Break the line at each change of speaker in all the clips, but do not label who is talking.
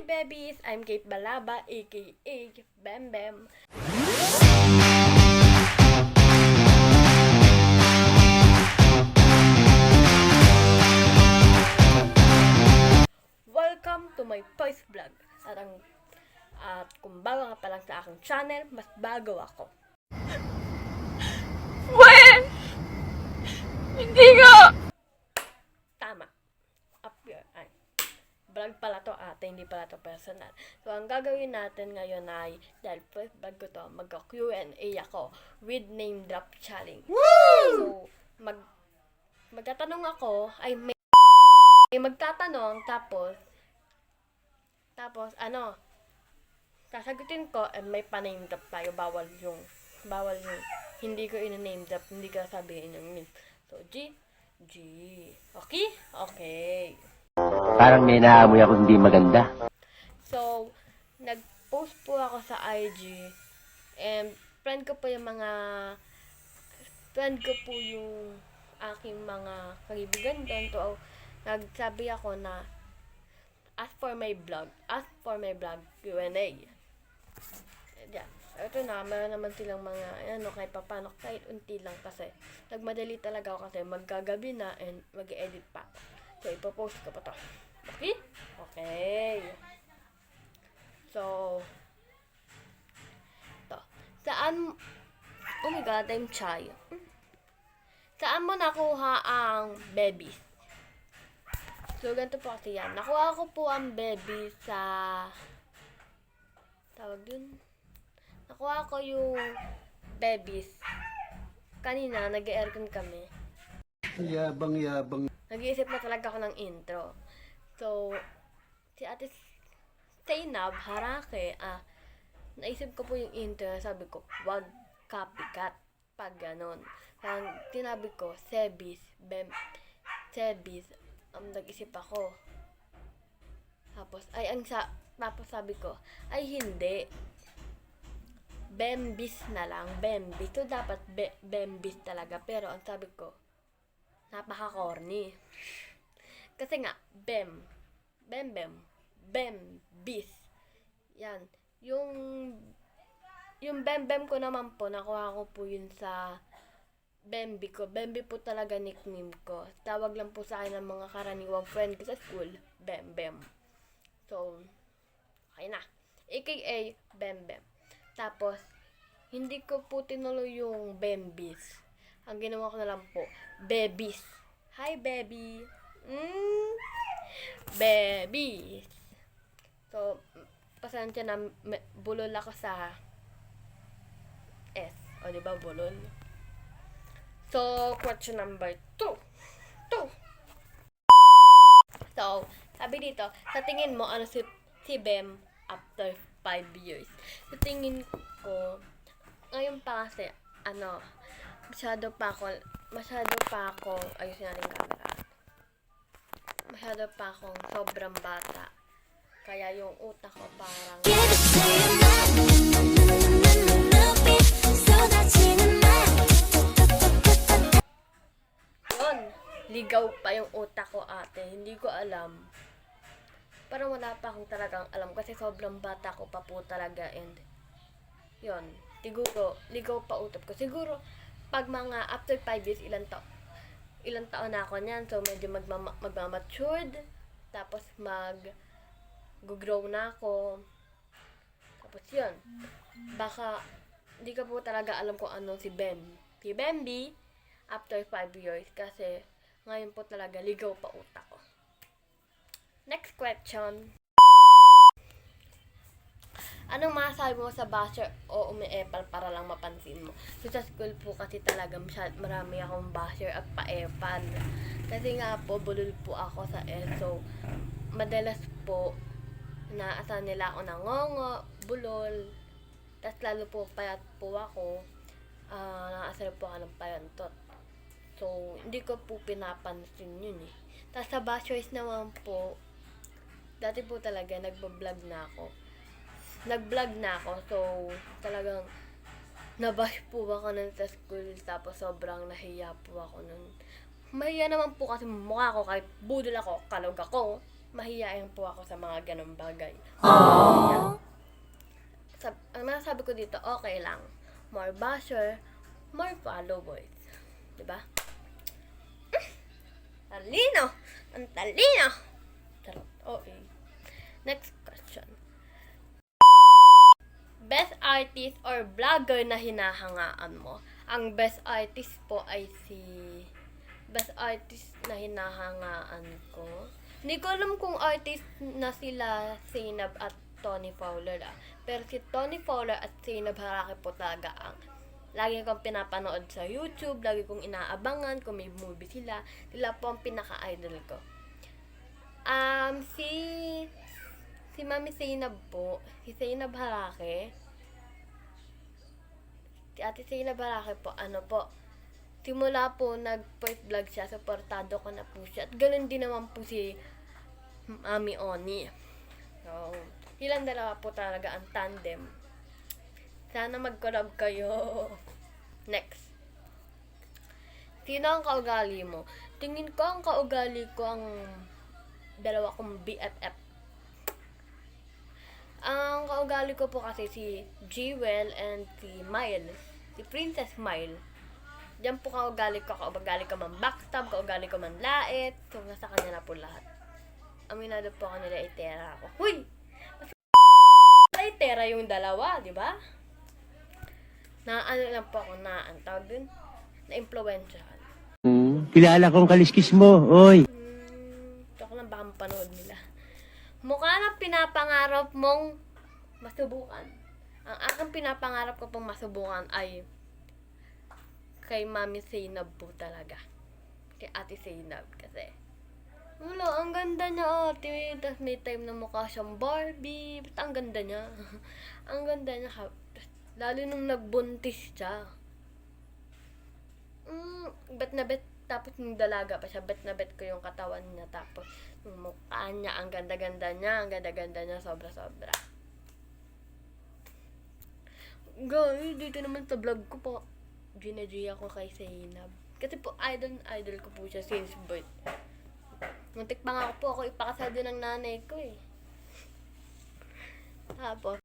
Hi babies! I'm Kate Balaba, aka Bem Bem. Welcome to my first vlog. At kung bago ka pa lang sa aking channel, mas bago ako.
When? Hindi nga!
Tama. Up here. Ay. Vlog pala to ate, hindi pala to personal. So, ang gagawin natin ngayon ay, dahil first vlog ko to, magka-Q&A ako with name drop challenge. Woo! So, magtatanong ako, ay may magtatanong, tapos sasagutin ko, and may pa-name drop tayo, bawal yung, hindi ko ina-name drop, hindi ko sabihin yung name. So, G. Okay? Okay.
Parang may naamoy ako hindi maganda.
So, nag-post po ako sa IG, and friend ko po yung aking mga kaibigan doon. So, nagsabi ako na, ask for my blog Q&A. Yeah. Ito na, meron naman silang mga, kahit papano, kahit unti lang kasi, nagmadali talaga ako kasi maggagabi na and mag-edit pa ako. So, ipopost ko pa to. Okay? Okay. So, oh my god, I'm shy. Saan mo nakuha ang babies? So, ganito po kasi yan. Nakuha ko po ang baby sa, nakuha ko yung babies. Kanina, nag-aircon kami.
Yabang.
Nag-iisip na talaga ako ng intro. So, si Ate Zainab Harake, naisip ko po yung intro, sabi ko, wag copycat, pag ganon. Tinabi ko, Sebis, nag-isip ako. Tapos sabi ko, ay hindi. Bembis na lang, Bembis. So, dapat Bembis talaga. Pero, ang sabi ko, napaka-corny. Kasi nga, Bembis. Yan. Yung Bembem ko naman po, nakuha ko po yun sa Bembi ko. Bembi po talaga nickname ko. Tawag lang po sa akin ng mga karaniwang friend ko sa school, Bembem. So, okay na. AKA Bembem. Tapos, hindi ko po tinuloy yung Bembis. Ang ginawa ko na lang po, Babies. Hi, baby. Babies. So, pasensya na, bulol ako sa S. O, diba, bulol? So, question number 2. So, sabi dito, sa tingin mo, ano si Bem after 5 years? Sa tingin ko, ngayon pa kasi, masyado pa ako, ayusin natin yung camera. Masyado pa akong sobrang bata. Kaya yung utak ko parang, ligaw pa yung utak ko ate. Hindi ko alam. Parang wala pa akong talagang alam kasi sobrang bata ko pa po talaga and yun. Siguro, ligaw pa utak ko. Siguro, pag mga after 5 years, ilang taon na ako niyan. So, medyo magmamatured. Tapos, mag-grow na ako. Tapos, yun. Baka, hindi ko po talaga alam kung ano si Bembi after 5 years. Kasi, ngayon po talaga, ligaw pa utak ko. Next question. Anong masasabi mo sa basher o umi-epal para lang mapansin mo? So, sa school po kasi talaga marami akong basher at pa-epal. Kasi nga po, bulol po ako sa ESO. Madalas po, naasahan nila ako ng ngongo, bulol. Tapos lalo po, payat po ako. Naasahan po ako ng payantot. So, hindi ko po pinapansin yun eh. Tapos sa bashers naman po, dati po talaga nagbablog na ako. So, talagang nabash po ako nun sa school. Tapos sobrang nahiya po ako nun. Mahiya naman po kasi mukha ko kahit budol ako, kalog ako. mahihain po ako sa mga ganong bagay. Ang nasabi ko dito, okay lang. More basher, more followers. Diba? Talino! Ang talino! Charot. Okay. Next question. Best artist or vlogger na hinahangaan mo? Ang best artist po ay best artist na hinahangaan ko. Hindi ko alam kung artist na sila Zainab at Tony Fowler Pero si Tony Fowler at Zainab Harake po talaga ang lagi kong pinapanood sa YouTube, lagi kong inaabangan kung may movie sila. Sila po ang pinaka-idol ko. Si Mami Zainab po, si Zainab Harake, si Ate Zainab Harake po, simula po nag-first vlog siya, supportado ko na po siya. At ganun din naman po si Mami Oni. So, silang dalawa po talaga ang tandem. Sana mag-collab kayo. Next. Sino ang kaugali mo? Tingin ko ang kaugali ko ang dalawa kong BFF. Ang kaugali ko po kasi si Jewel and si Mile. Si Princess Mile. Diyan po kaugali ko. Kaugali ko man backstab, kaugali ko man lait. So, nasa kanya na po lahat. Aminado po ako nila itera ako. Huy! Itera yung dalawa, di ba? Lang po ako ang tawag din? Na-impluensyahan.
Kilala kong kaliskis mo, oy.
Ito ko lang baka mapanood nila. Mukha na pinapangarap mong masubukan. Ang aking pinapangarap ko pong masubukan ay kay Mami Zainab po talaga. Kay Ate Zainab kasi wala, ang ganda niya ate. Tapos may time na mukha siyang Barbie. Basta ang ganda niya. Ang ganda niya. Lalo nung nagbuntis siya. Bet na bet. Tapos nung dalaga pa siya, bet na bet ko yung katawan niya. Tapos yung mukha niya, ang ganda-ganda niya. Ang ganda-ganda niya, sobra-sobra. Guys, dito naman sa vlog ko po, Gina-G ako kay Zainab. Kasi po, idol ko po siya since birth. Muntik pa nga po ako ipakasal din ng nanay ko eh. Tapos,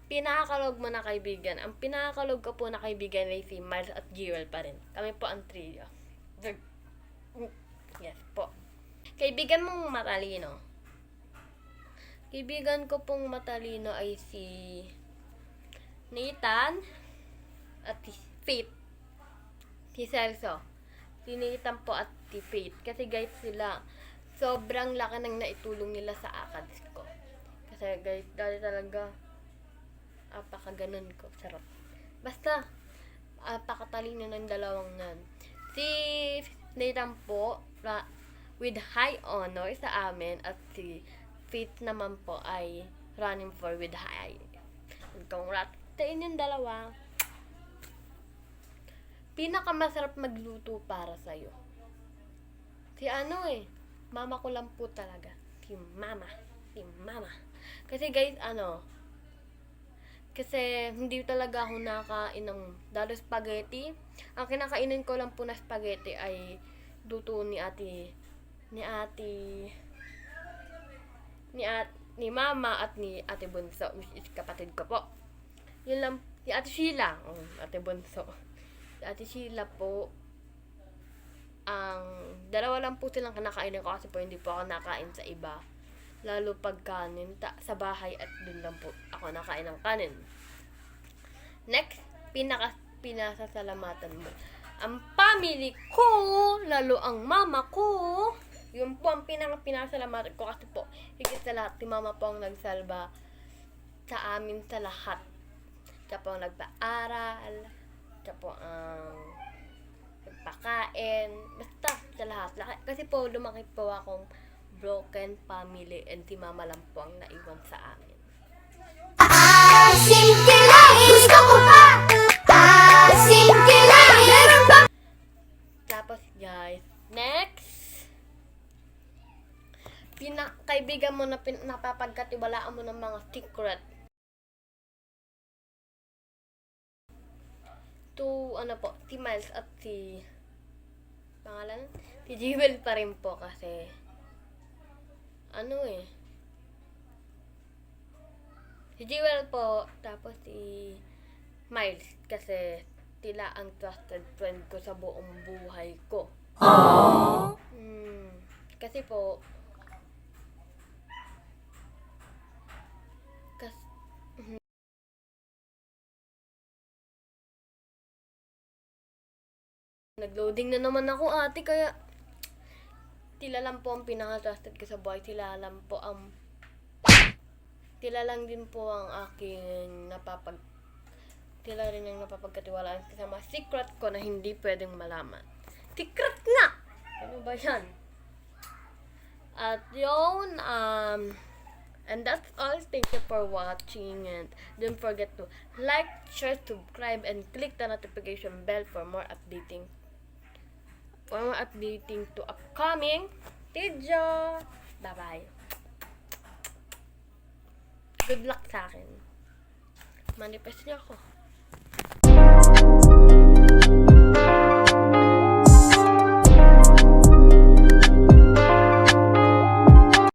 pinakakalog mo na kaibigan. Ang pinakakalog ko po na kaibigan ay si Miles at Jewel pa rin. Kami po ang trio. Yes po. Kaibigan mong matalino. Kaibigan ko pong matalino ay si Nathan at si Faith. Si Celso. Si Nathan po at si Faith. Kasi guys, sila sobrang laki ng naitulong nila sa ACADS ko. Kasi guys, dahil talaga apakaganon ko. Sarap. Basta, apakatalino ng dalawang nan. Si Nathan po, with high honor sa amin, at si Faith naman po ay running for with high. Congrats sa inyong dalawa. Pinakamasarap magluto para sa'yo. Si mama ko lang po talaga. Si mama. Kasi guys, kasi hindi talaga ako nakain ng dalo spaghetti. Ang kinakainin ko lang po na spaghetti ay luto ni mama at ni ate Bunso, which is kapatid ko po. Yun lang, si ate Sheila, ate Bunso. Si ate Sheila po, ang dalawa lang po silang kinakainin ko kasi po hindi po ako nakain sa iba. Lalo pag kanin, sa bahay at dun lang po ako nakain ng kanin. Next, pinasasalamatan mo. Ang family ko, lalo ang mama ko, yun po ang pinasasalamatan ko kasi po, higit sa lahat, si mama po ang nagsalba sa amin sa lahat. Siya po ang nagpaaral, siya po ang nagpakain, basta sa lahat. Kasi po, lumaki po akong broken family and si mama lang po ang naiwan sa amin.
Gusto ko pa! Meron pa!
Tapos guys, next, kaibigan mo na napapagkatiwalaan mo ng mga secret. To, si Miles at si Jewel pa rin po kasi ano eh. Si Jewel po, tapos si Miles, kasi tila ang trusted friend ko sa buong buhay ko. Kasi po, nag-loading na naman ako ate, kaya tila lang po ang pinaka-trusted ko sa buhay. Tila lang din po ang aking tila rin ang napapagkatiwalaan sa mga secret ko na hindi pwedeng malaman. Secret nga! Ano ba yan? At yun, and that's all. Thank you for watching, and don't forget to like, share, subscribe, and click the notification bell for more updating to upcoming video. Bye-bye. Good luck sa akin. Manifest niyo ako.